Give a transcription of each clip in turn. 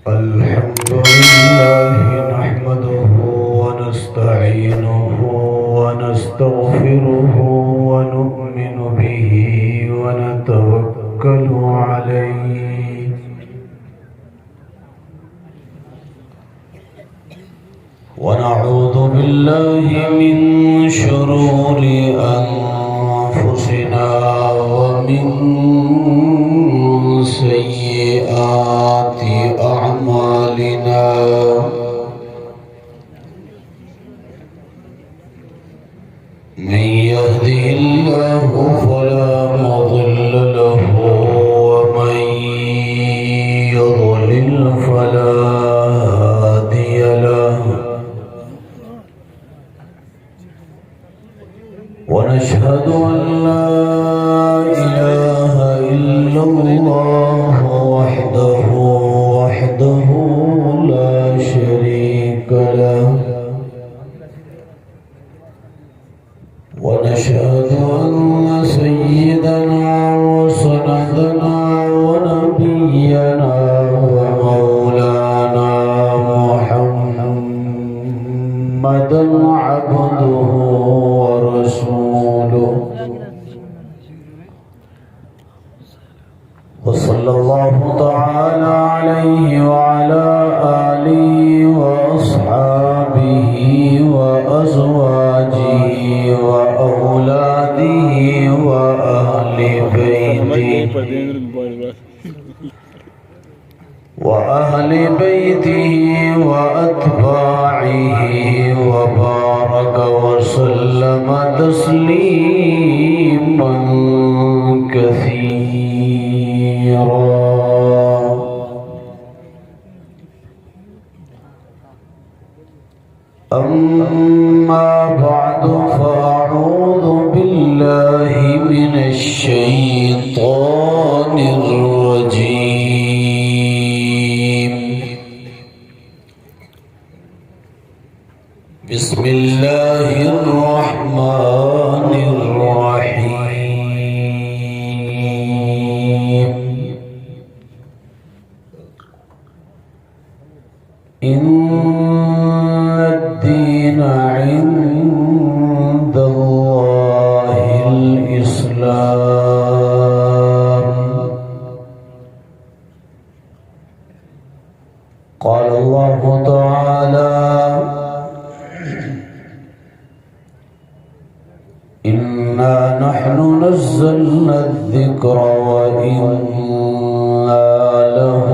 الحمد لله نحمده ونستعينه ونستغفره ونؤمن به ونتوكل عليه ونعوذ بالله من شرور أنفسنا ومن سيئات أعمالنا من يهده الله فلا مضل له ومن يضلل فلا هادي له ونشهد أن لا إله إلا الله وحده لا شريك له ونشهد أن سيدنا وسندنا ونبينا ومولانا محمدا عبده ورسوله وصلى الله تعالى عليه وعلى آله وأصحابه وأزواجه وأولاده وأهل بيته وأتباعه وبارك وسلم تسليما كثيرا. أما بعد فأعوذ بالله من الشيطان الرجيم. بسم الله الرحمن الرحيم. إن الدين عند الله الإسلام. قال الله تعالى: إنا نحن نزلنا الذكر وإنا له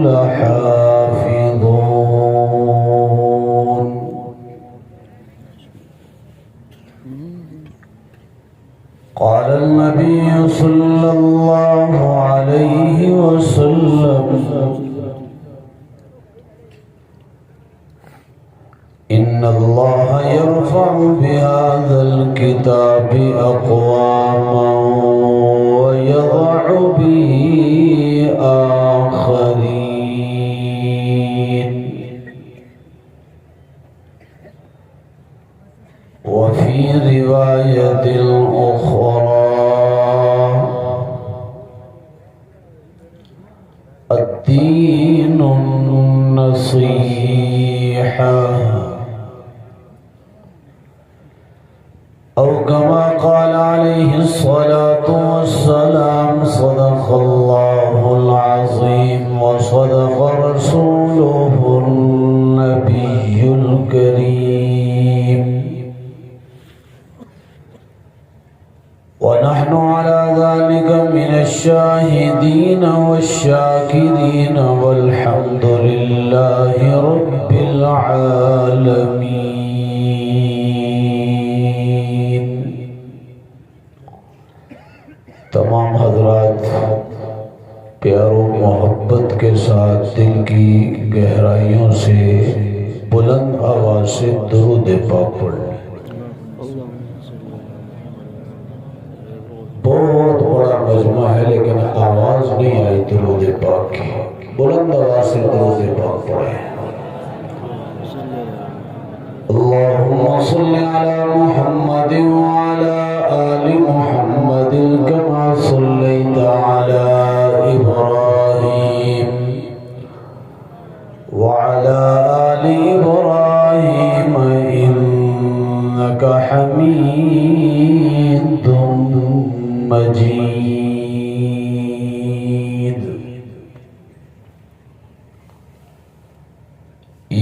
لحافظون. قال النبي صلى الله عليه وسلم: إن الله يرفع بهذا الكتاب أقواما ويضع به آخرين. وفي رواية أخرى: الدين النصيحة، أو كما قال عليه الصلاة والسلام: صدق الله العظيم وصدق رسوله النبي الكريم. ونحن على ذلك من الشاهدين والشاكرين والحمد لله رب العالمين. تمام حضرات پیار و محبت کے ساتھ دل کی گہرائیوں سے بلند آواز سے درود پاک پڑھیں. بہت بڑا مجمع ہے لیکن آواز نہیں آئی درود پاک کی. بلند آواز سے درود پاک پڑھیں. اللهم صل على محمد وعلى آل محمد كما صليت على إبراهيم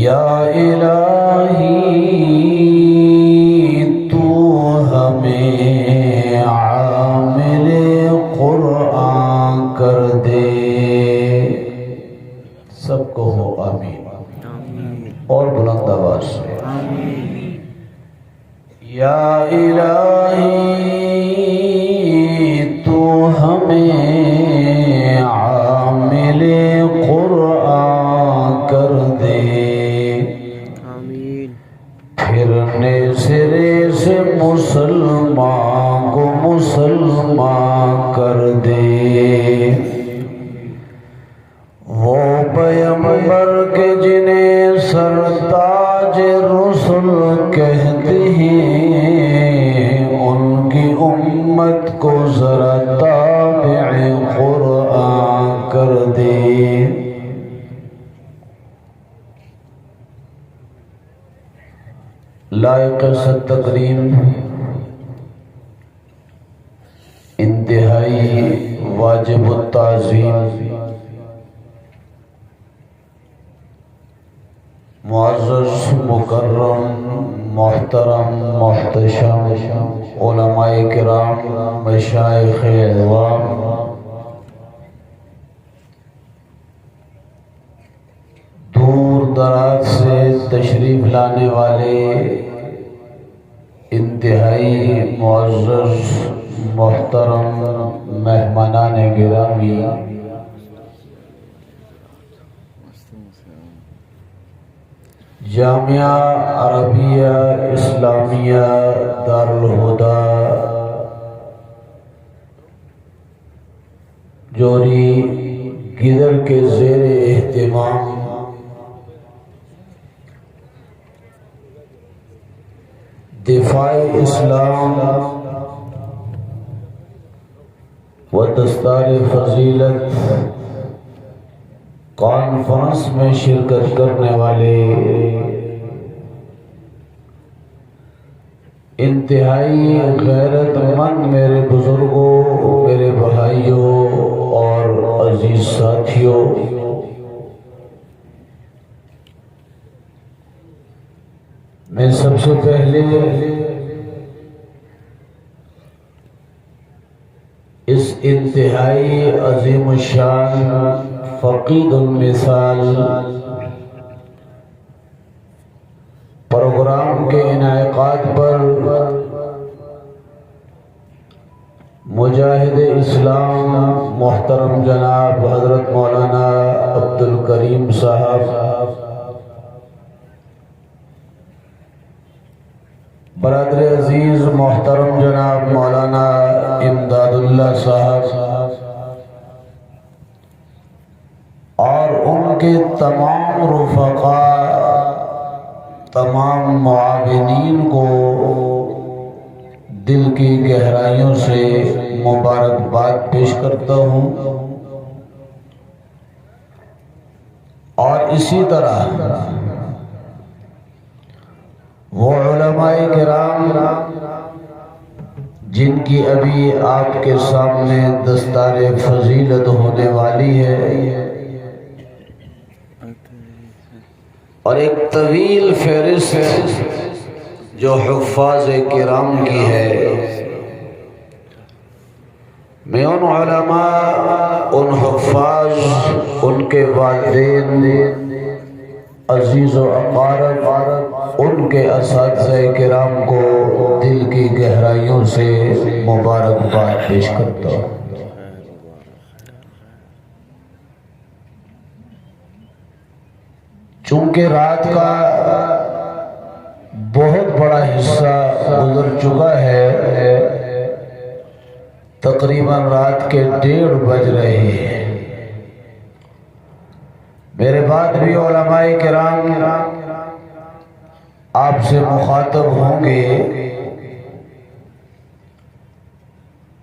یا الہی تو ہمیں عامل قرآن کر دے. سب کو ہو آمین. اور بلند آواز سے یا الہی تو ہمیں عامل قرآن کر دے. پھرنے سرے سے مسلمان کو مسلمان کر دے. وہ پیغمبر کے جنہیں سرتاج رسل کہتے ہیں ان کی امت کو ذرا تابع قرآن کر دے. لائق ست تکریم انتہائی واجب التعظیم معزز مکرم محترم محتشم علماء کرام مشائخ اعظام دور دراز سے تشریف لانے والے انتہائی معزز محترم مہمانان گرامی، جامعہ عربیہ اسلامیہ دارالہدیٰ جوری گدر کے زیر اہتمام دفاع اسلام و دستار فضیلت کانفرنس میں شرکت کرنے والے انتہائی غیرت مند میرے بزرگوں، میرے بھائیوں اور عزیز ساتھیوں، میں سب سے پہلے اس انتہائی عظیم الشان فقید المثال پروگرام کے انعقاد پر مجاہد اسلام محترم جناب حضرت مولانا عبدالکریم صاحب، برادر عزیز محترم جناب مولانا امداد اللہ صاحب اور ان کے تمام رفقاء، تمام معاونین کو دل کی گہرائیوں سے مبارکباد پیش کرتا ہوں. اور اسی طرح وہ علماء کرام جن کی ابھی آپ کے سامنے دستار فضیلت ہونے والی ہے، اور ایک طویل فہرست جو حفاظ کرام کی ہے، میں ان علماء، ان حفاظ، ان کے والدین، عزیز و اقارب، ان کے اساتذہ کرام کو دل کی گہرائیوں سے مبارکباد پیش کرتا ہوں. چونکہ رات کا بہت بڑا حصہ گزر چکا ہے، تقریباً رات کے 1:30 بج رہے ہیں، میرے بعد بھی علماء کرام آپ سے مخاطب ہوں گے.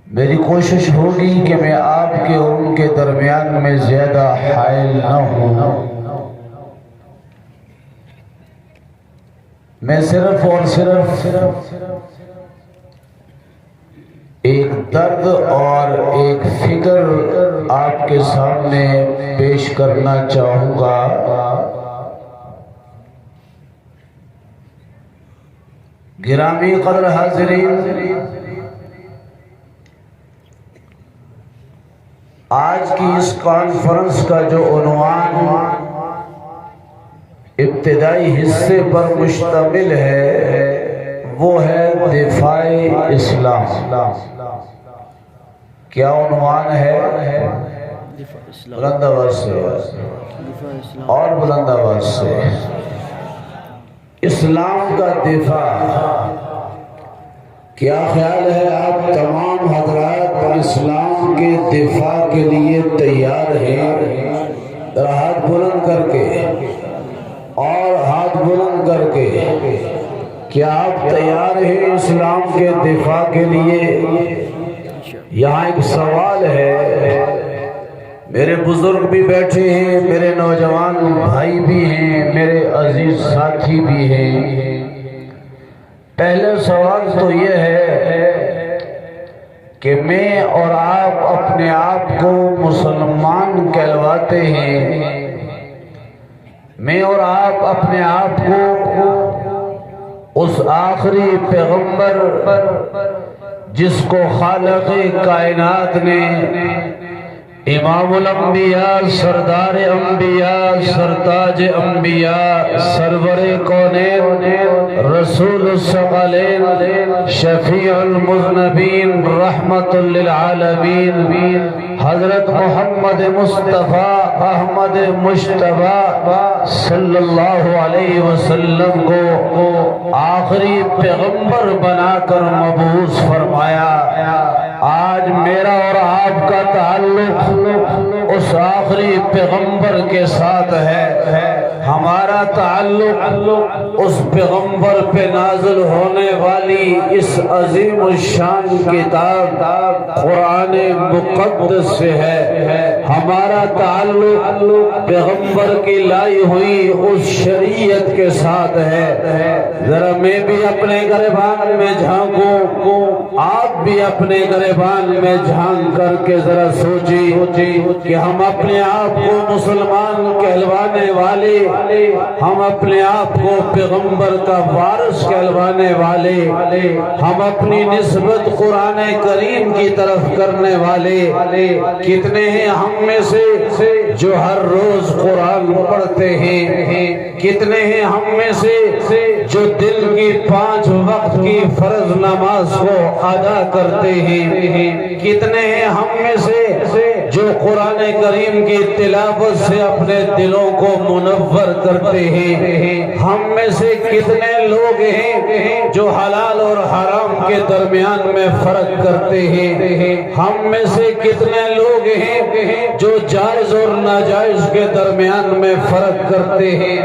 میری کوشش ہوگی کہ میں آپ کے اور ان کے درمیان میں زیادہ حائل نہ ہوں. میں صرف اور صرف ایک درد اور ایک فکر آپ کے سامنے پیش کرنا چاہوں گا. گرامی قدر حاضرین، آج کی اس کانفرنس کا جو عنوان ابتدائی حصے پر مشتمل ہے وہ ہے دفاع اسلام۔ کیا عنوان ہے؟ بلند آواز سے اور بلند آواز سے، اسلام کا دفاع۔ کیا خیال ہے آپ تمام حضرات اسلام کے دفاع کے لیے تیار ہیں؟ ہاتھ بلند کر کے اور ہاتھ بلند کر کے، کیا آپ تیار ہیں اسلام کے دفاع کے لیے؟ یہاں ایک سوال ہے، میرے بزرگ بھی بیٹھے ہیں، میرے نوجوان بھائی بھی ہیں، میرے عزیز ساتھی بھی ہیں۔ پہلے سوال تو یہ ہے کہ میں اور آپ اپنے آپ کو مسلمان کہلواتے ہیں، میں اور آپ اپنے آپ کو اس آخری پیغمبر جس کو خالق کائنات نے امام الانبیاء، سردار انبیاء، سرتاج انبیاء، سرور کونین، رسول الثقلین، شفیع المذنبین، رحمت للعالمین، حضرت محمد مصطفیٰ احمد مجتبیٰ صلی اللہ علیہ وسلم کو آخری پیغمبر بنا کر مبعوث فرمایا۔ آج میرا اور آپ کا تعلق اس آخری پیغمبر کے ساتھ ہے، ہمارا تعلق اس پیغمبر پہ نازل ہونے والی اس عظیم الشان کتاب قرآن مقدس سے ہے، ہمارا تعلق پیغمبر کی لائی ہوئی اس شریعت کے ساتھ ہے۔ ذرا میں بھی اپنے گریبان میں جھانکوں، آپ بھی اپنے گریبان میں جھانک کر کے ذرا سوچی کہ ہم اپنے آپ کو مسلمان کہلوانے والے، ہم اپنے آپ کو پیغمبر کا وارث کہلوانے والے، ہم اپنی نسبت قرآن کریم کی طرف کرنے والے کتنے ہیں ہم میں سے جو ہر روز قرآن پڑھتے ہیں؟ کتنے ہیں ہم میں سے جو دل کی 5 وقت کی فرض نماز کو ادا کرتے ہیں؟ کتنے ہیں ہم میں سے جو قرآن کریم کی تلاوت سے اپنے دلوں کو منور کرتے ہیں؟ ہم میں سے کتنے لوگ ہیں جو حلال اور حرام کے درمیان میں فرق کرتے ہیں؟ ہم میں سے کتنے لوگ ہیں جو جائز اور ناجائز کے درمیان میں فرق کرتے ہیں؟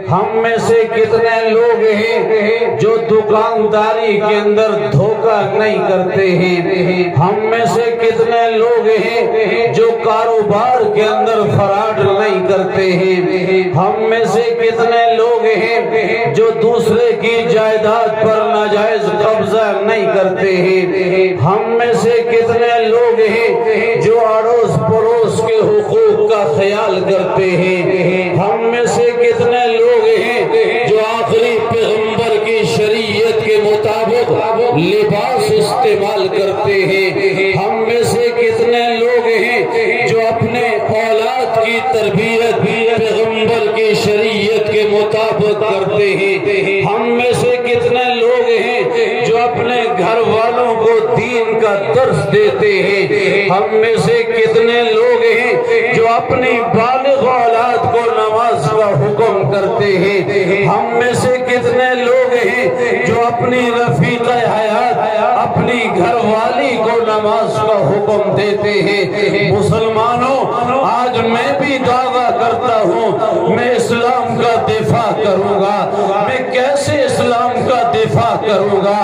ہم میں سے کتنے لوگ ہیں جو دکانداری کے اندر دھوکہ نہیں کرتے ہیں؟ ہم میں سے کتنے لوگ ہیں جو کاروبار کے اندر فراڈ نہیں کرتے ہیں؟ ہم میں سے کتنے لوگ ہیں جو دوسرے کی جائیداد پر ناجائز قبضہ نہیں کرتے ہیں؟ ہم میں سے کتنے لوگ ہیں جو اڑوس پڑوس کے حقوق کا خیال کرتے ہیں؟ ہم میں سے کتنے لوگ ہیں جو آخری پیغمبر کی شریعت کے مطابق لباس استعمال کرتے ہیں؟ ہم میں سے کتنے لوگ ہیں جو اپنے اولاد کی تربیت پیغمبر کی شریعت کے مطابق کرتے ہیں؟ ہم میں سے کتنے لوگ ہیں جو اپنے گھر والوں کو دین کا درس دیتے ہیں؟ ہم میں سے کتنے لوگ ہیں جو اپنی بالغ اولاد کو نماز کا حکم کرتے ہیں؟ ہم میں سے کتنے لوگ ہیں جو اپنی رفیق حیات اپنی گھر والی کو نماز کا حکم دیتے ہیں؟ مسلمانوں، آج میں بھی دعویٰ کرتا ہوں میں اسلام کا دفاع کروں گا۔ میں کیسے اسلام کا دفاع کروں گا؟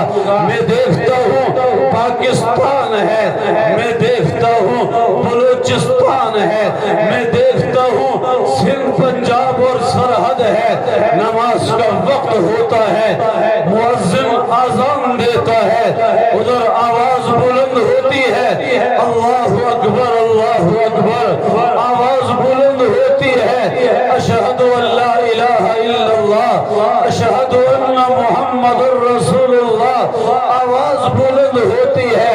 میں دیکھتا ہوں پاکستان ہے، میں دیکھتا ہوں بلوچستان ہے، میں دیکھتا ہوں سندھ پنجاب اور سرحد ہے، نماز کا وقت ہوتا ہے، مؤذن اذان دیتا ہے، ادھر آواز بلند ہوتی ہے، اللہ اکبر اللہ اکبر، آواز بلند ہوتی ہے، اشہد ان لا الہ الا اللہ، اشہد ان محمد رسول بلند ہوتی ہے،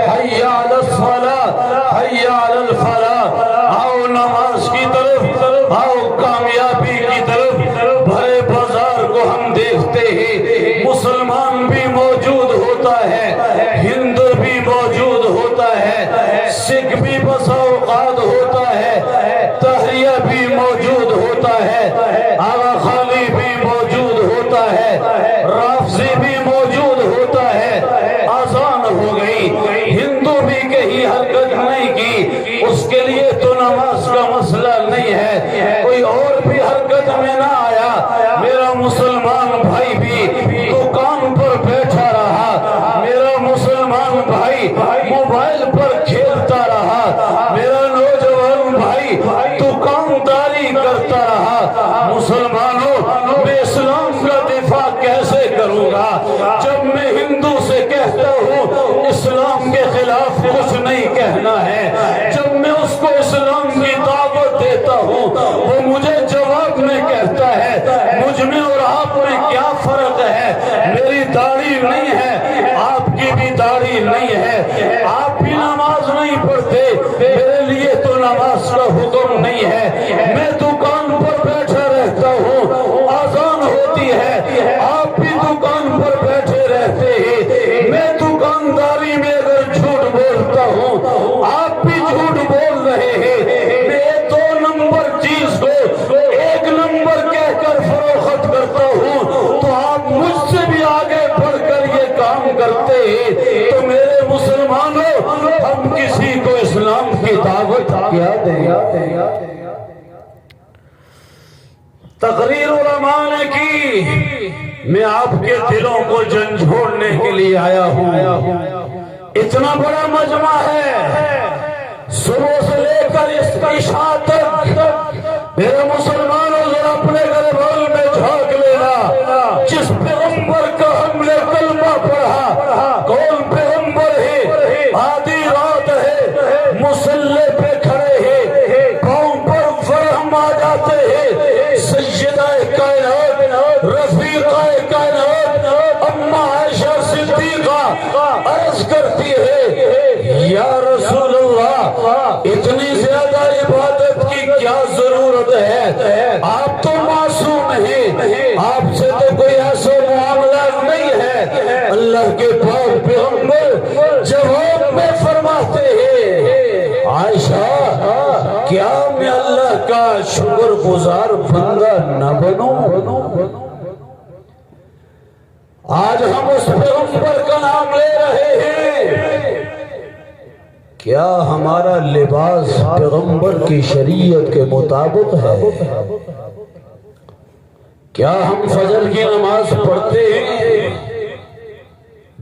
حی علی الصلاۃ حی علی الفلاح، آؤ نماز کی طرف، آؤ کامیابی کی طرف۔ بھرے بازار کو ہم دیکھتے ہیں، مسلمان بھی موجود ہوتا ہے، ہندو بھی موجود ہوتا ہے، سکھ بھی بسا اوقات ہوتا ہے، تہریہ بھی موجود ہوتا ہے، آغا خالی بھی موجود ہوتا ہے، رافضی بھی موجود ہوتا ہے۔ آزان ہو گئی، ہندو بھی کہیں حرکت نہیں کی، اس کے لیے تو نماز کا مسئلہ نہیں ہے، کوئی اور بھی حرکت میں نہ آیا، میرا مسلمان بھائی بھی دکان پر بیٹھا رہا، میرا مسلمان بھائی موبائل پر کھیلتا رہا، میرا نوجوان بھائی دکانداری کرتا رہا۔ مسلمانوں، میں اسلام کا دفاع کیسے کروں گا جب میں ہندو سے کہتا ہوں اسلام کے خلاف کچھ نہیں کہنا ہے، جب میں اس کو اسلام کی دعوت دیتا ہوں وہ مجھے جواب میں کہتا ہے مجھ میں اور آپ میں کیا فرق ہے، میری داڑھی نہیں ہے، آپ کی بھی داڑھی نہیں ہے، آپ بھی نماز نہیں پڑھتے، میرے لیے تو نماز کا حکم نہیں ہے، میں دکان پر بیٹھا رہتا ہوں، آزان ہوتی ہے، آپ بھی دکان پر بیٹھے رہتے ہیں، میں دکانداری میں اگر جھوٹ بولتا ہوں آپ بھی جھوٹ بول رہے ہیں، میں دو نمبر چیز کو ایک نمبر کہہ کر فروخت کرتا ہوں تو آپ مجھ سے بھی آگے بڑھ کر یہ کام کرتے ہیں، تو میرے مسلمانوں ہم کسی کو اسلام کی دعوت کیا دیں؟ تقریر علماء نے کی، میں آپ کے دلوں کو جھنجھوڑنے کے لیے آیا ہوں۔ اتنا بڑا مجمع ہے، صبح سے لے کر اس عشاء تک، میرے مسلمانوں ذرا اپنے گھر میں جھانک لینا، جس پیغمبر کا ہم نے کلمہ پڑھا کون پیغمبر ہے، آدھی رات ہے، مصلی پہ کھڑے ہیں، پاؤں پر فرہم آ جاتے ہیں، سیدہ کائنات رفیقہ کائنات اما عائشہ صدیقہ عرض کرتی ہے یا رسول اللہ اتنی زیادہ عبادت کی کیا ضرورت ہے، آپ تو معصوم ہیں، آپ سے تو کوئی ایسا معاملہ نہیں ہے۔ اللہ کے پاک پیغمبر جواب میں فرماتے ہیں عائشہ کیا میں اللہ کا شکر گزار بندہ نہ بنوں؟ آج ہم اس پیغمبر کا نام لے رہے ہیں، کیا ہمارا لباس پیغمبر کی شریعت کے مطابق ہے؟ کیا ہم فجر کی نماز پڑھتے ہیں؟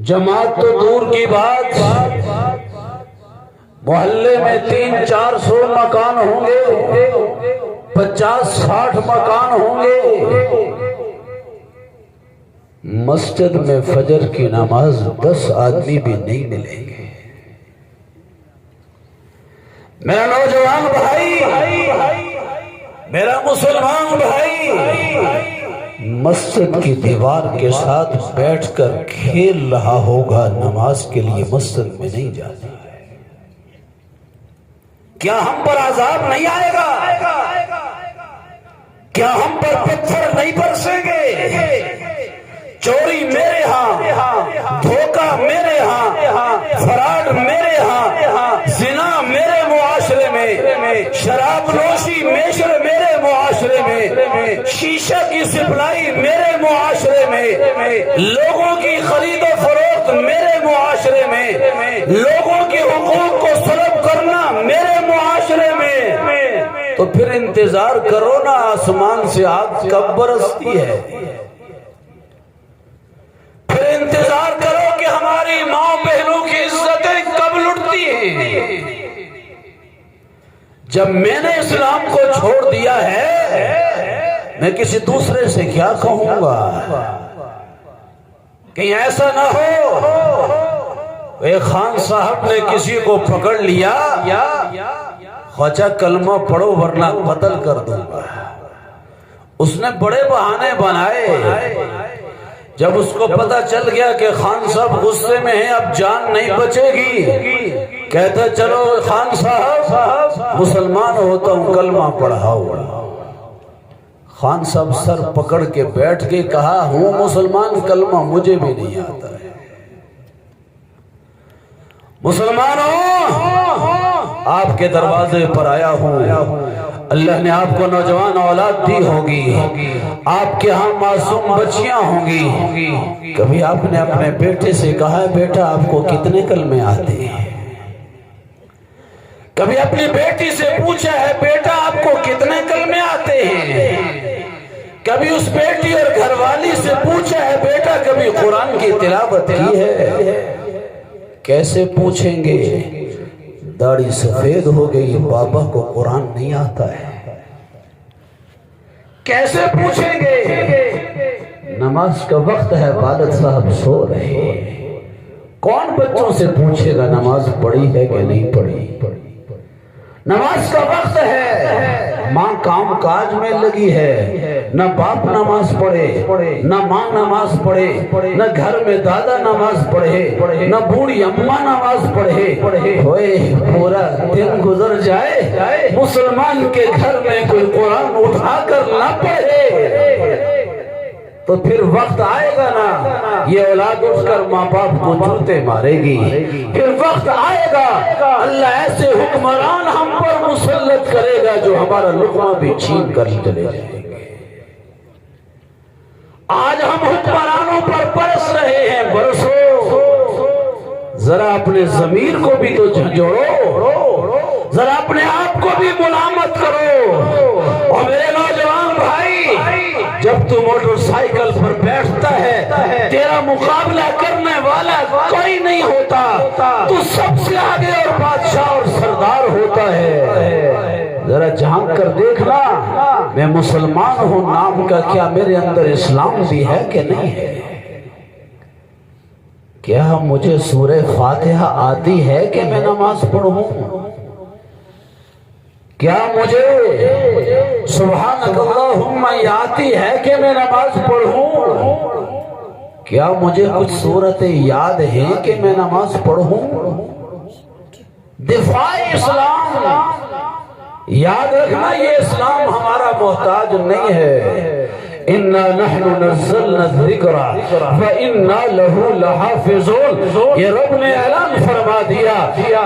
جماعت تو دور کی بات، محلے میں 300-400 مکان ہوں گے، 50-60 مکان ہوں گے، مسجد میں فجر کی نماز 10 آدمی بھی نہیں ملیں گے۔ میرا نوجوان بھائی، میرا مسلمان بھائی، مسجد کی دیوار کے ساتھ بیٹھ کر کھیل رہا ہوگا، نماز کے لیے مسجد میں نہیں جاتا ہے، کیا ہم پر عذاب نہیں آئے گا؟ کیا ہم پر پتھر نہیں برسیں گے؟ چوری میرے ہاں، دھوکہ میرے ہاں، فراڈ میرے ہاں، زنا میرے معاشرے میں، شراب نوشی میرے معاشرے میں، شیشہ کی سپلائی میرے معاشرے میں، لوگوں کی خرید و فروخت میرے معاشرے میں، لوگوں کے حقوق کو سلب کرنا میرے معاشرے میں، تو پھر انتظار کرو نا آسمان سے آگ کب برستی ہے، پھر انتظار کرو کہ ہماری ماں بہنوں کی عزتیں کب لٹتی ہیں۔ جب میں نے اسلام کو چھوڑ دیا ہے میں کسی دوسرے سے کیا کہوں گا؟ کہیں ایسا نہ ہو ایک خان صاحب نے کسی کو پکڑ لیا، خواجہ کلمہ پڑھو ورنہ قتل کر دوں گا، اس نے بڑے بہانے بنائے، جب اس کو پتا چل گیا کہ خان صاحب غصے میں ہیں، اب جان نہیں بچے گی، کہتا چلو خان صاحب مسلمان ہوتا ہوں، کلمہ پڑھاؤ۔ خان صاحب سر پکڑ کے بیٹھ کے کہا ہوں مسلمان، کلمہ مجھے بھی نہیں آتا ہے۔ مسلمانوں، آپ کے دروازے پر آیا ہوں، اللہ نے آپ کو نوجوان اولاد دی ہوگی، آپ کے ہاں معصوم بچیاں ہوں گی، کبھی آپ نے اپنے بیٹے سے کہا ہے بیٹا آپ کو کتنے کلمے آتے ہیں؟ کبھی اپنی بیٹی سے پوچھا ہے بیٹا آپ کو کتنے کلمے آتے ہیں؟ کبھی اس بیٹی اور گھر والی سے پوچھا ہے بیٹا کبھی قرآن کی تلاوت کی ہے؟ کیسے پوچھیں گے؟ داڑھی سفید ہو گئی، بابا کو قرآن نہیں آتا ہے، کیسے پوچھیں گے؟ نماز کا وقت ہے، والد صاحب سو رہے، کون بچوں سے پوچھے گا نماز پڑھی ہے کہ نہیں پڑھی؟ نماز کا وقت ہے، ماں کام کاج میں لگی ہے، نہ باپ نماز پڑھے، نہ ماں نماز پڑھے، نہ گھر میں دادا نماز پڑھے، نہ بوڑھی اماں نماز پڑھے، ہوئے پورا دن گزر جائے مسلمان کے گھر میں کوئی قرآن اٹھا کر نہ پڑھے، تو پھر وقت آئے گا نا یہ اولاد اٹھ کر ماں باپ کو جوتے مارے گی، پھر وقت آئے گا اللہ ایسے حکمران ہم پر مسلط کرے گا جو ہمارا لقمہ بھی چھین کر چلے جائیں گے۔ آج ہم حکمرانوں پر برس رہے ہیں، برسو، ذرا اپنے ضمیر کو بھی تو جھنجھوڑو، ذرا اپنے آپ کو بھی ملامت کرو۔ اور میرے نوجوان بھائی، جب تو موٹر سائیکل پر بیٹھتا ہے تیرا مقابلہ کرنے والا کوئی نہیں ہوتا، تو سب سے آگے اور بادشاہ اور سردار ہوتا ہے۔ ذرا جھانک کر دیکھنا میں مسلمان ہوں نام کا کیا میرے اندر اسلام بھی ہے کہ نہیں ہے؟ کیا مجھے سورہ فاتحہ آتی ہے کہ میں نماز پڑھوں؟ کیا مجھے سبحانک اللہم آتی ہے کہ میں نماز پڑھوں؟ کیا مجھے کچھ سورتیں یاد ہیں کہ میں نماز پڑھوں؟ دفاع اسلام یاد رکھنا، یہ اسلام ہمارا محتاج نہیں ہے۔ اِنَّا نَحْنُ نَزَّلْنَا الذِّكْرَ وَإِنَّا لَهُ لَحَافِظُونَ، یہ رب نے اعلان فرما دیا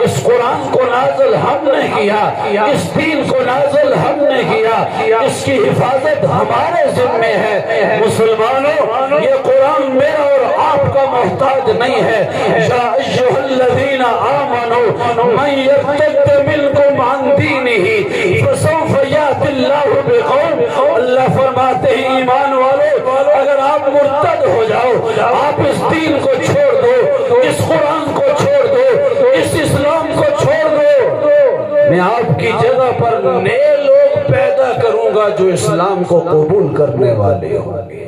اس قرآن کو نازل ہم نے کیا، اس دین کو نازل ہم نے کیا، اس کی حفاظت ہمارے ذمہ ہے۔ مسلمانوں، یہ قرآن میرا اور آپ کا محتاج نہیں ہے۔ یا ایھا الذین آمنوا من یرتد منکم عن دینہ فسوف یأتی اللہ بقوم، اللہ فرماتے ہیں ایمان والے اگر آپ مرتد ہو جاؤ، آپ اس دین کو چھوڑ دو، اس قرآن کو چھوڑ دو، اس اسلام کو چھوڑ دو، میں آپ کی جگہ پر نئے لوگ پیدا کروں گا جو اسلام کو قبول کرنے والے ہوں گے۔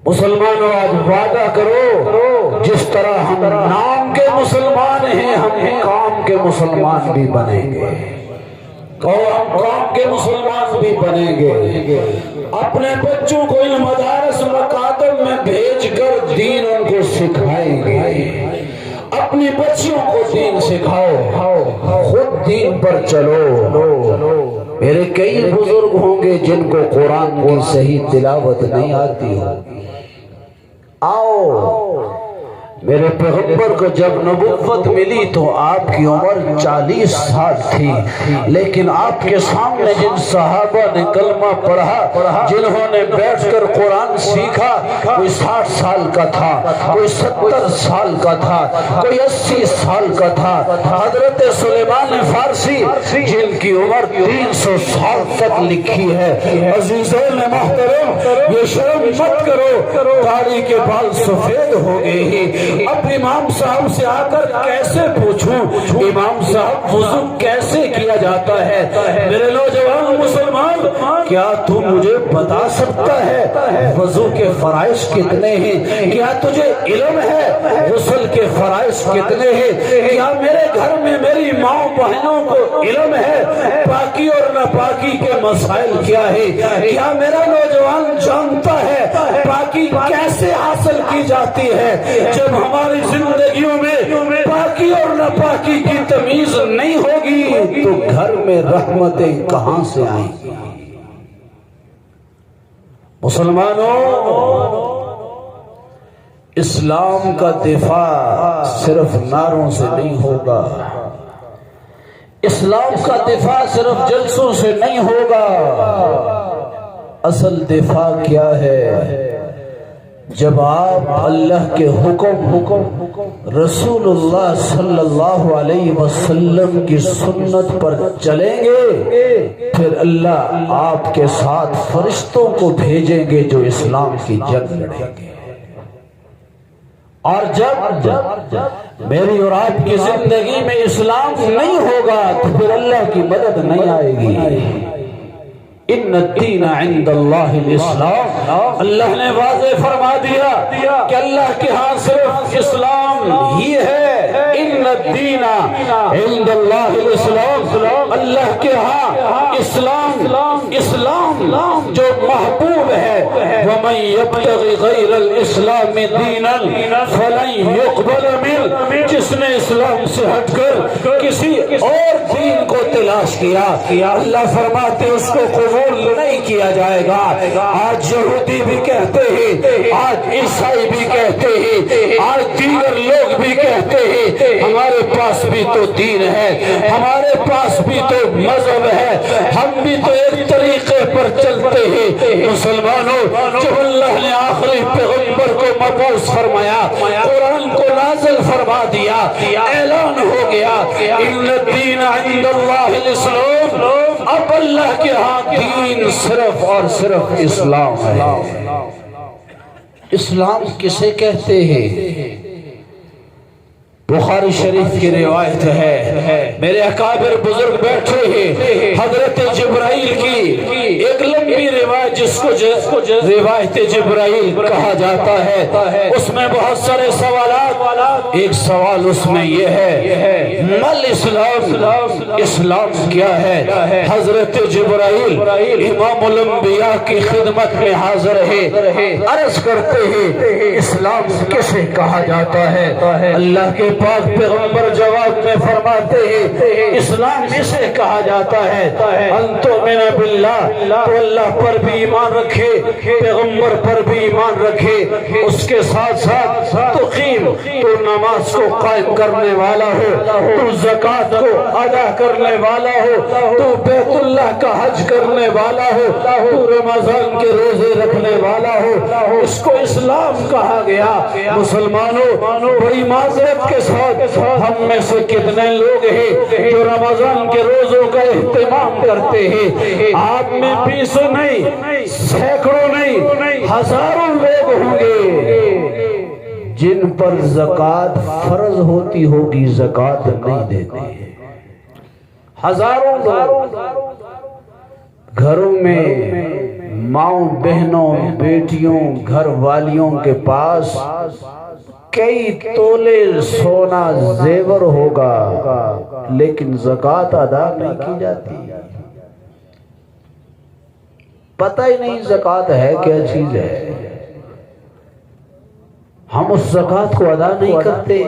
مسلمانوں، آج وعدہ کرو جس طرح ہم نام کے مسلمان ہیں ہم کام کے مسلمان بھی بنیں گے، اور ہم کام کے مسلمان بھی بنیں گے۔ اپنے بچوں کو ان مدارس مکاتب میں بھیج کر دین ان کو سکھائیں گے، اپنی بچیوں کو دین سکھاؤ، خود دین پر چلو۔ میرے کئی بزرگ ہوں گے جن کو قرآن کی صحیح تلاوت نہیں آتی ہوگی، آؤ میرے پیغمبر کو جب نبوت ملی تو آپ کی عمر 40 سال تھی، لیکن آپ کے سامنے جن صحابہ نے کلمہ پڑھا، جنہوں نے بیٹھ کر قرآن سیکھا، کوئی 60 سال کا تھا، کوئی 70 سال کا تھا، کوئی 80 سال کا تھا۔ حضرت سلیمان فارسی جن کی عمر 300 سال تک لکھی ہے۔ عزیزان محترم، یہ شرم مت کرو، داڑھی کے بال سفید ہو گئے ہی، اب امام صاحب سے آ کر کیسے پوچھوں امام صاحب وضو کیسے کیا جاتا ہے؟ میرے نوجوان مسلمان، کیا تو مجھے بتا سکتا ہے وضو کے فرائض کتنے ہیں؟ کیا تجھے علم ہے غسل کے فرائض کتنے ہیں؟ کیا میرے گھر میں میری ماں بہنوں کو علم ہے پاکی اور ناپاکی کے مسائل کیا ہے؟ کیا میرا نوجوان جانتا ہے پاکی کیسے حاصل کی جاتی ہے؟ جب ہماری زندگیوں میں پاکی اور ناپاکی کی تمیز نہیں ہوگی تو گھر میں رحمتیں کہاں سے آئیں گی؟ مسلمانوں، اسلام کا دفاع صرف نعروں سے نہیں ہوگا، اسلام کا دفاع صرف جلسوں سے نہیں ہوگا۔ اصل دفاع کیا ہے؟ جب آپ اللہ کے حکم رسول اللہ صلی اللہ علیہ وسلم کی سنت پر چلیں گے، پھر اللہ آپ کے ساتھ فرشتوں کو بھیجیں گے جو اسلام کی جنگ لڑیں گے۔ اور جب میری اور آپ کی زندگی میں اسلام نہیں ہوگا تو پھر اللہ کی مدد نہیں آئے گی۔ ان الدین عند اللہ الاسلام، اللہ نے واضح فرما دیا کہ اللہ کے ہاں صرف اسلام ہی ہے۔ ان الدین عند اللہ الاسلام، اللہ کے ہاں اسلام جو محبوب ہے۔ ومن یبتغی غیر الاسلام دینا فلن یقبل منہ، جس نے اسلام سے ہٹ کر کسی اور دین کو تلاش کیا، اللہ فرماتے اس کو قبول نہیں کیا جائے گا۔ آج یہودی بھی کہتے ہیں، آج عیسائی بھی کہتے ہیں، آج دیگر لوگ بھی کہتے ہیں ہمارے پاس بھی تو دین ہے، ہمارے پاس بھی تو مذہب ہے، ہم بھی تو ایک طریقے پر چلتے ہیں۔ مسلمانوں، جب اللہ نے آخری پیغمبر کو مبعوث فرمایا، قرآن کو نازل فرما دیا، اعلان ہو گیا ان الدین عند اللہ الاسلام، اب اللہ کے ہاں دین صرف اور صرف اسلام ہے۔ اسلام کسے کہتے ہیں؟ بخاری شریف کی روایت ہے، میرے اکابر بزرگ بیٹھے ہیں، حضرت جبرائیل کی ایک لمبی روایت جس کو روایت جبرائیل کہا جاتا ہے، اس میں بہت سارے سوالات، ایک سوال اس میں یہ ہے مل اسلام، اسلام کیا ہے؟ حضرت جبرائیل امام الانبیاء کی خدمت میں حاضر ہے، عرض کرتے ہیں اسلام کسے کہا جاتا ہے؟ اللہ کے پاک پیغمبر جواب میں فرماتے ہیں اسلام اسے کہا جاتا ہے انتؤمن باللہ، تو اللہ پر بھی ایمان رکھے، پیغمبر پر بھی ایمان رکھے، اس کے ساتھ ساتھ تقیم، تو نماز کو قائم کرنے والا ہو، تو زکوٰۃ کو ادا کرنے والا ہو، تو بیت اللہ کا حج کرنے والا ہو، تو رمضان کے روزے رکھنے والا ہو، اس کو اسلام کہا گیا۔ مسلمانوں، بڑی معذرت کے ساتھ ہم میں سے کتنے لوگ ہیں جو رمضان کے روزوں کا اہتمام کرتے ہیں؟ آپ میں 20 نہیں، سینکڑوں نہیں، ہزاروں لوگ ہوں گے جن پر زکوٰۃ فرض ہوتی ہوگی زکوٰۃ نہیں دیتے۔ ہزاروں لوگ گھروں میں ماؤں، بہنوں، بیٹیوں، گھر والیوں کے پاس کئی تولے سونا زیور ہوگا لیکن زکوٰۃ ادا نہیں کی جاتی۔ پتہ ہی نہیں زکوٰۃ ہے کیا چیز ہے، ہم اس زکوٰۃ کو ادا نہیں کرتے۔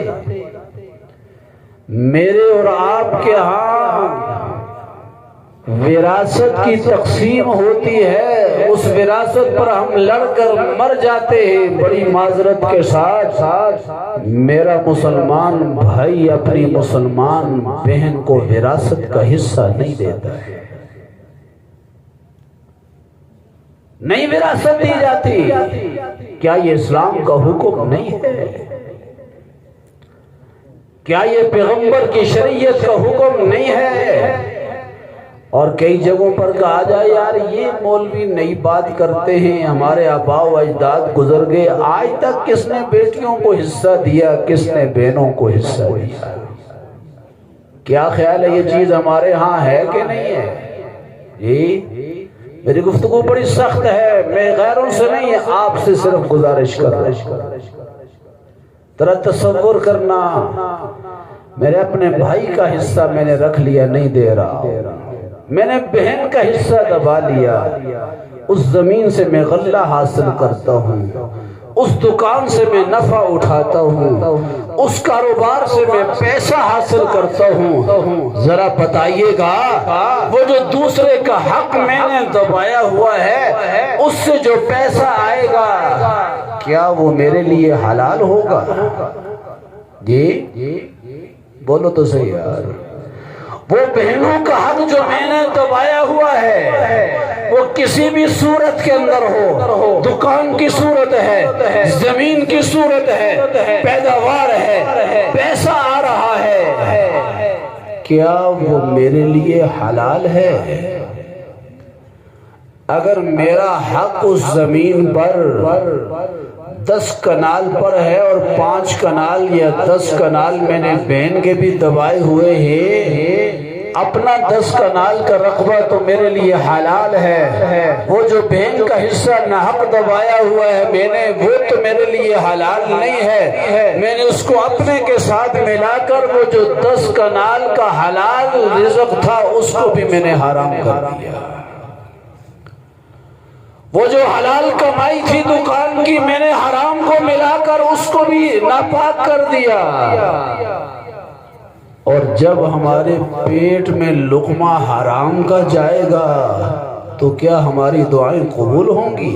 میرے اور آپ کے ہاں وراثت کی تقسیم ہوتی ہے، اس وراثت پر ہم لڑ کر مر جاتے ہیں۔ بڑی معذرت کے ساتھ میرا مسلمان بھائی اپنی مسلمان بہن کو وراثت کا حصہ نہیں دیتا ہے، نہیں وراثت دی جاتی۔ کیا یہ اسلام کا حکم نہیں ہے؟ کیا یہ پیغمبر کی شریعت کا حکم نہیں ہے؟ اور کئی جگہوں پر کہا جائے یار یہ مولوی نئی بات کرتے ہیں، ہمارے آباء و اجداد گزر گئے، آج تک کس نے بیٹیوں کو حصہ دیا، کس نے بہنوں کو حصہ دیا؟ کیا خیال ہے یہ چیز ہمارے ہاں ہے کہ نہیں ہے؟ جی میری گفتگو بڑی سخت ہے، میں غیروں سے نہیں آپ سے صرف گزارش کر رہا ہوں۔ ذرا تصور کرنا، میرے اپنے بھائی کا حصہ میں نے رکھ لیا، نہیں دے رہا، میں نے بہن کا حصہ دبا لیا، اس زمین سے میں غلہ حاصل کرتا ہوں، اس دکان سے میں نفع اٹھاتا ہوں، اس کاروبار سے میں پیسہ حاصل کرتا ہوں، ذرا بتائیے گا وہ جو دوسرے کا حق میں نے دبایا ہوا ہے اس سے جو پیسہ آئے گا کیا وہ میرے لیے حلال ہوگا؟ جی بولو تو صحیح یار۔ وہ بہنوں کا حق جو میں نے دبایا ہوا ہے وہ کسی بھی صورت کے اندر ہو، دکان کی صورت ہے، زمین کی صورت ہے، پیداوار ہے، پیسہ آ رہا ہے، کیا وہ میرے لیے حلال ہے؟ اگر میرا حق اس زمین پر 10 کنال پر ہے اور 5 کنال یا 10 کنال میں نے بہن کے بھی دبائے ہوئے ہیں، اپنا 10 کنال کا رقبہ تو میرے لیے حلال ہے، وہ جو بہن کا حصہ ناحق دبایا ہوا ہے میں نے وہ تو میرے لیے حلال نہیں ہے، میں نے اس کو اپنے کے ساتھ ملا کر وہ جو 10 کنال کا حلال رزق تھا اس کو بھی میں نے حرام کر دیا۔ وہ جو حلال کمائی تھی دکان کی میں نے حرام کو ملا کر اس کو بھی ناپاک کر دیا۔ اور جب ہمارے پیٹ میں لقمہ حرام کا جائے گا تو کیا ہماری دعائیں قبول ہوں گی؟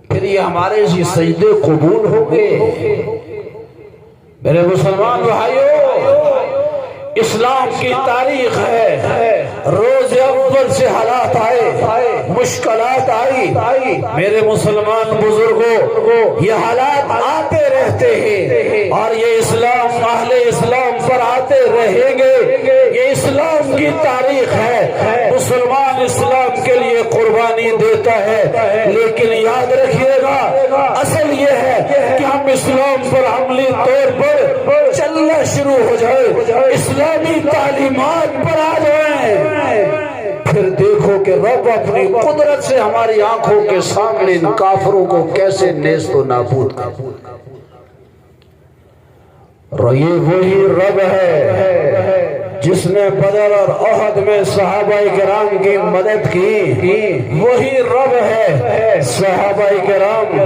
پھر یہ ہمارے سجدے قبول ہوں گے؟ میرے مسلمان بھائیوں، اسلام کی تاریخ ہے، روز اول سے حالات آئے، مشکلات آئی، میرے مسلمان بزرگوں یہ حالات آتے رہتے ہیں اور یہ اسلام اہل اسلام پر آتے رہیں گے، یہ اسلام کی تاریخ ہے۔ مسلمان اسلام کے لیے قربانی دیتا ہے، لیکن یاد رکھیے گا اصل یہ ہے کہ ہم اسلام پر عملی طور پر چلنا شروع ہو جائے، اسلامی تعلیمات پر آ جائیں، پھر دیکھو کہ رب اپنی قدرت سے ہماری آنکھوں کے سامنے ان کافروں کو کیسے نیست و نابود کر۔ یہ وہی رب ہے جس نے بدر اور احد میں صحابہ کرام کی مدد کی، وہی رب ہے۔ صحابہ کرام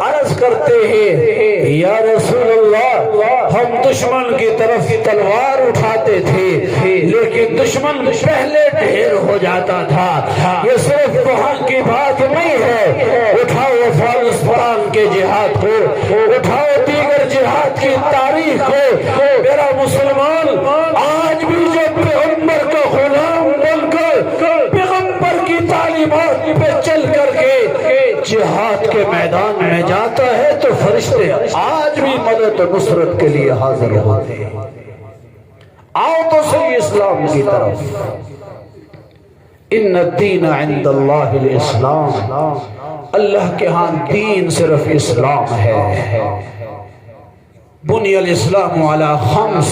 عرض کرتے ہیں یا رسول اللہ ہم دشمن کی طرف تلوار اٹھاتے تھے لیکن دشمن پہلے ڈھیر ہو جاتا تھا، یہ صرف وہاں کی بات نہیں ہے، اٹھاؤ افغانستان کے جہاد کو، اٹھاؤ دیگر جہاد کی تاریخ کو، میرا مسلمان آج بھی جو پیغمبر کا غلام بن کر پیغمبر کی تعلیمات پہ چل کر کے جہاد کے میدان میں جاتا ہے تو فرشتے آج بھی مدد و نصرت کے لیے حاضر ہوتے ہیں۔ آؤ تو صحیح اسلام کی طرف۔ ان الدین عند اللہ الاسلام، اللہ کے ہاں دین صرف اسلام ہے۔ بنی الاسلام علی خمس،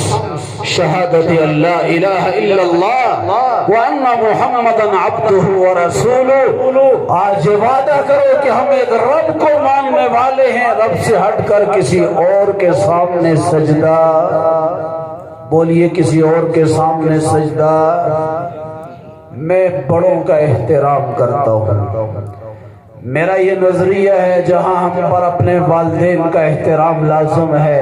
شہادت اللہ الہ الا اللہ وان محمدا عبدہ ورسولہ۔ آج وعدہ کرو کہ ہم ایک رب کو ماننے والے ہیں، رب سے ہٹ کر کسی اور کے سامنے سجدہ، بولیے کسی اور کے سامنے سجدہ۔ میں بڑوں کا احترام کرتا ہوں، میرا یہ نظریہ ہے جہاں ہم پر اپنے والدین کا احترام لازم ہے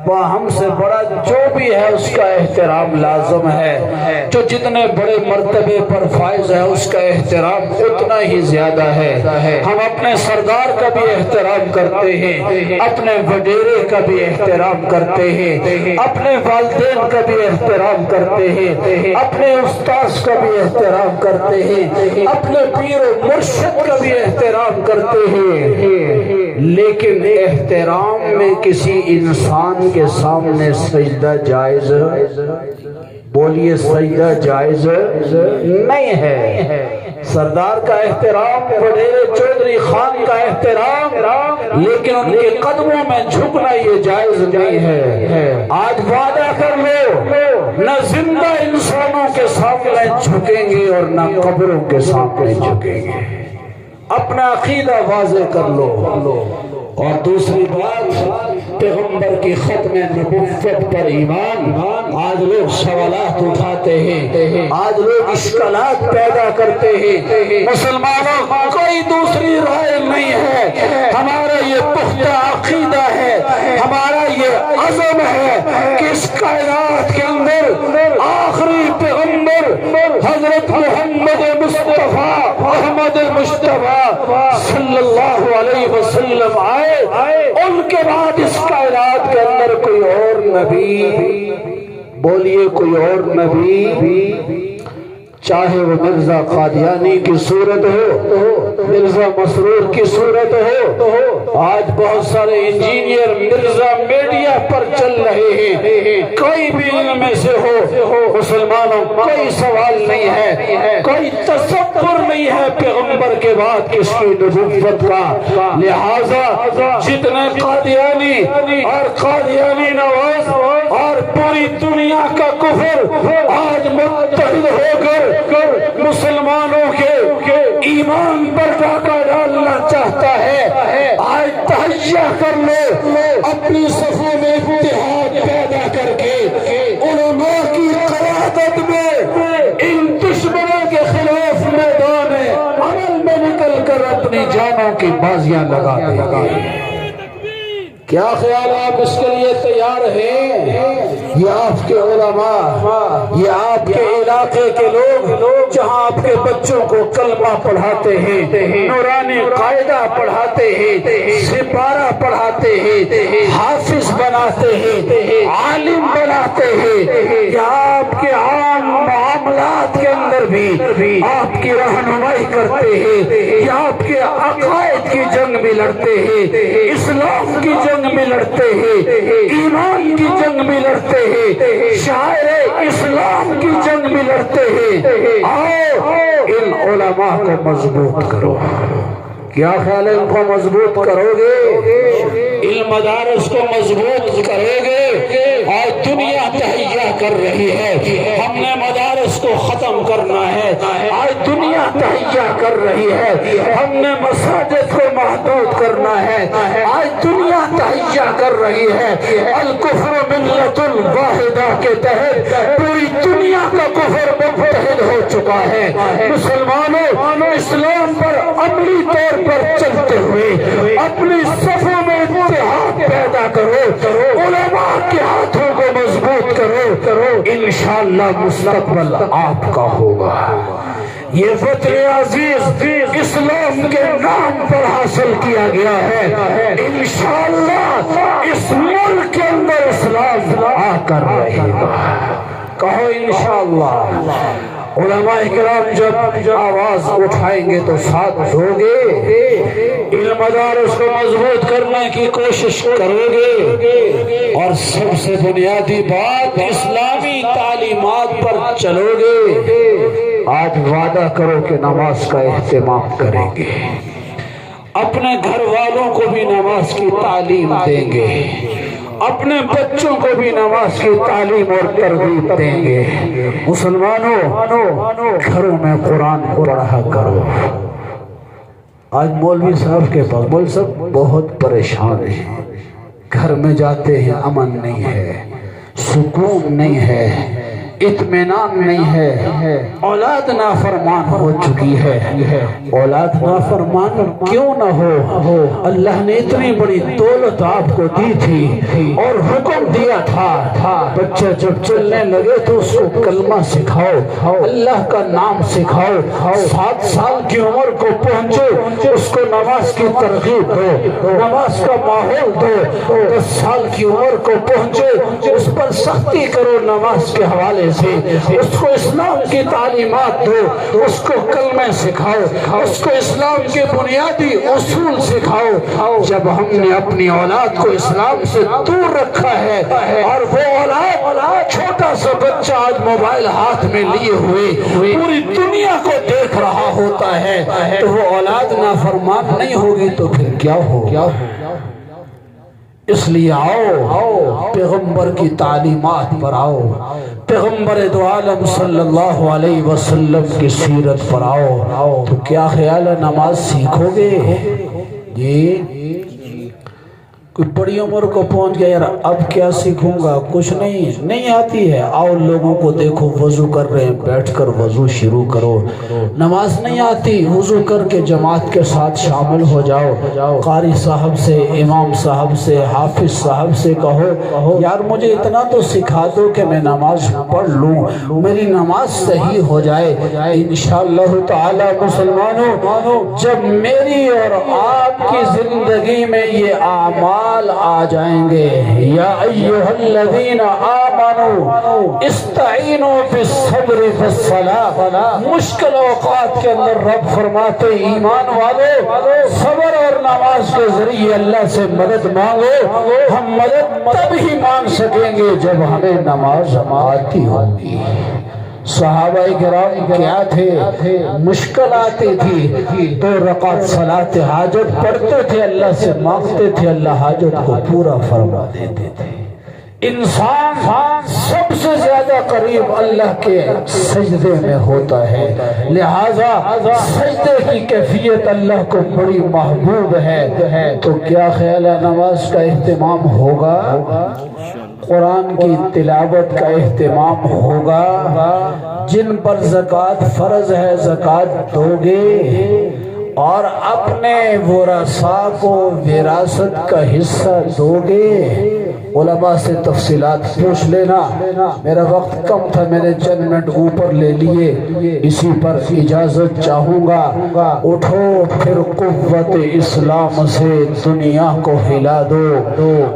وہاں ہم سے بڑا جو بھی ہے اس کا احترام لازم ہے، جو جتنے بڑے مرتبے پر فائز ہے اس کا احترام اتنا ہی زیادہ ہے۔ ہم اپنے سردار کا بھی احترام کرتے ہیں، اپنے وڈیرے کا بھی احترام کرتے ہیں، اپنے والدین کا بھی احترام کرتے ہیں، اپنے استاذ کا بھی احترام کرتے ہیں، اپنے پیر و مرشد کا بھی احترام کرتے ہیں، لیکن احترام میں کسی انسان کے سامنے سجدہ جائز، بولیے سجدہ جائز نہیں ہے۔ سردار کا احترام، وڈیرے چودھری خان کا احترام، لیکن ان کے قدموں میں جھکنا یہ جائز نہیں ہے۔ آج وعدہ کر لو نہ زندہ انسانوں کے سامنے جھکیں گے اور نہ قبروں کے سامنے جھکیں گے، اپنا عقیدہ واضح کر لو۔ اور دوسری بات، پیغمبر کی ختم نبوت پر ایمان، آج لوگ سوالات اٹھاتے ہیں، آج لوگ اشکالات پیدا کرتے ہیں۔ مسلمانوں کوئی دوسری رائے نہیں ہے، ہمارا یہ پختہ عقیدہ ہے، ہمارا یہ عزم ہے کہ اس کائنات کے اندر آخری پیغمبر حضرت محمد مصطفیٰ احمد مصطفیٰ صلی اللہ علیہ وسلم آئے، ان کے بعد اس کائنات کے اندر کوئی اور نبی، بولیے کوئی اور نبی، چاہے وہ مرزا قادیانی کی صورت ہو، مرزا مسرور کی صورت ہو، آج بہت سارے انجینئر مرزا میڈیا پر چل رہے ہیں، کوئی بھی ان میں سے ہو، مسلمانوں کوئی سوال نہیں ہے، کوئی تصور نہیں ہے پیغمبر کے بعد کس کی نبوت کا، لہذا جتنے قادیانی اور قادیانی نواز اور پوری دنیا کا کفر آج متحد ہو کر مسلمانوں کے ایمان پر ڈاکہ ڈالنا چاہتا ہے، آج تہیہ کر لو، اپنی صفوں میں اتحاد پیدا کر کے علماء کی قیادت میں ان دشمنوں کے خلاف میدان عمل میں نکل کر اپنی جانوں کی بازیاں لگا دیں گے۔ کیا خیال آپ اس کے لیے تیار ہیں؟ یہ آپ کے علماء، یہ آپ کے علاقے کے لوگ جہاں آپ کے بچوں کو کلمہ پڑھاتے ہیں، نورانی قاعدہ پڑھاتے ہیں، سپارہ پڑھاتے ہیں، حافظ بناتے ہیں، عالم بناتے ہیں، یا آپ کے عام معاملات کے اندر بھی آپ کی رہنمائی کرتے ہیں، یا آپ کے عقائد کی جنگ بھی لڑتے ہیں، اسلام کی جنگ میں لڑتے ہیں، ایمان کی جنگ میں لڑتے ہیں، شاعر اسلام کی جنگ میں لڑتے ہیں، آؤ ان علماء کو مضبوط کرو۔ کیا خیال ہے ان کو مضبوط کرو گے؟ ان مدارس کو مضبوط کرو گے؟ آج دنیا تہیہ کر رہی ہے، ہم نے مدارس کو ختم کرنا ہے، آج دنیا تہیہ کر رہی ہے، ہم نے مساجد کو محدود کرنا ہے، آج دنیا تہیہ کر رہی ہے، الکفر ملت واحدہ کے تحت پوری دنیا کا کفر متحد ہو چکا ہے۔ مسلمانوں اسلام پر عملی طور پر چلتے ہوئے اپنی صفوں میں اتحاد پیدا کرو، علماء کے ہاتھوں کو مضبوط کرو، انشاءاللہ مستقبل آپ کا ہوگا۔ یہ وطن عزیز اسلام کے نام پر حاصل کیا گیا ہے، انشاءاللہ اس ملک کے اندر اسلام آ کر رہے گا، کہو انشاءاللہ۔ علماء کرام جب آواز اٹھائیں گے تو ساتھ دو گے، ان مدارس کو مضبوط کرنے کی کوشش کرو گے، اور سب سے بنیادی بات اسلامی تعلیمات پر چلو گے۔ آج وعدہ کرو کہ نماز کا اہتمام کریں گے، اپنے گھر والوں کو بھی نماز کی تعلیم دیں گے، اپنے بچوں کو بھی نماز کی تعلیم اور ترغیب دیں گے۔ مسلمانوں گھروں میں قرآن پڑھا کرو۔ آج مولوی صاحب کے پاس مولوی صاحب بہت پریشان ہیں، گھر میں جاتے ہیں امن نہیں ہے، سکون نہیں ہے، اطمینان نہیں ہے، اولاد نافرمان ہو چکی ہے۔ اولاد نافرمان کیوں نہ ہو؟ اللہ نے اتنی بڑی دولت آپ کو دی تھی اور حکم دیا تھا بچہ جب چلنے لگے تو اس کو کلمہ سکھاؤ، اللہ کا نام سکھاؤ، 7 سال کی عمر کو پہنچے اس کو نماز کی ترغیب دو، نماز کا ماحول دو، 10 سال کی عمر کو پہنچے اس پر سختی کرو نماز کے حوالے سے، اس کو اسلام کی تعلیمات دو، اس کو کلمہ سکھاؤ، اس کو اسلام کے بنیادی اصول سکھاؤ۔ جب ہم نے اپنی اولاد کو اسلام سے دور رکھا ہے اور وہ اولاد چھوٹا سا بچہ آج موبائل ہاتھ میں لیے ہوئے پوری دنیا کو دیکھ رہا ہوتا ہے تو وہ اولاد نافرمان نہیں ہوگی تو پھر کیا ہوگا؟ اس لیے آؤ پیغمبر کی تعلیمات پر آؤ، پیغمبر دو عالم صلی اللہ علیہ وسلم کی سیرت پر آؤ، تو کیا خیال ہے نماز سیکھو گے؟ جی کوئی بڑی عمر کو پہنچ گیا، یار اب کیا سیکھوں گا، کچھ نہیں آتی ہے، آؤ لوگوں کو دیکھو وضو کر رہے ہیں، بیٹھ کر وضو شروع کرو۔ نماز نہیں آتی، وضو کر کے جماعت کے ساتھ شامل ہو جاؤ، قاری صاحب سے، امام صاحب سے، حافظ صاحب سے کہو یار مجھے اتنا تو سکھا دو کہ میں نماز پڑھ لوں، میری نماز صحیح ہو جائے۔ انشاءاللہ تعالی مسلمانوں، جب میری اور آپ کی زندگی میں یہ اعمال آ جائیں گے، یا ایھا الذین آمنوا استعینوا بالصبر والصلاۃ، مشکل اوقات کے اندر رب فرماتے ایمان والو صبر اور نماز کے ذریعے اللہ سے مدد مانگو۔ ہم مدد تب ہی مانگ سکیں گے جب ہمیں نماز آتی ہوگی۔ صحابہ کرام کیا تھے، مشکل آتی تھی، 2 رکعت صلاۃ حاجت پڑھتے تھے، اللہ سے مانگتے تھے، اللہ حاجت کو پورا فرما دیتے تھے۔ انسان سب سے زیادہ قریب اللہ کے سجدے میں ہوتا ہے، لہذا سجدے کی کیفیت اللہ کو بڑی محبوب ہے۔ تو کیا خیال ہے نماز کا اہتمام ہوگا، قرآن کی تلاوت کا اہتمام ہوگا، جن پر زکوٰۃ فرض ہے زکوٰۃ دو گے، اور اپنے ورثاء کو وراثت کا حصہ دو گے۔ علماء سے تفصیلات پوچھ لینا، میرا وقت کم تھا، میں نے چند منٹ اوپر لے لیے، اسی پر اجازت چاہوں گا۔ اٹھو پھر قوت اسلام سے دنیا کو ہلا دو،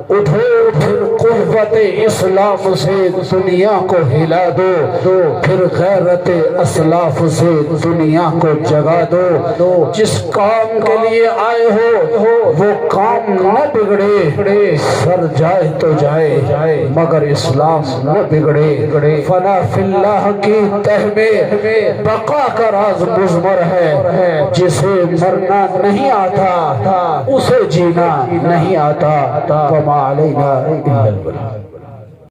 اٹھو پھر قوت اسلام سے دنیا کو ہلا دو، پھر غیرت اسلاف سے دنیا کو جگا دو۔ جس کام کے لیے آئے ہو وہ کام نہ بگڑے، سر جائے تو جائے مگر اسلام نہ بگڑے۔ فنا فی اللہ کی تہ میں بقا کا راز مضمر ہے، جسے مرنا نہیں آتا اسے جینا نہیں آتا۔ وما علینا الا البلاغ۔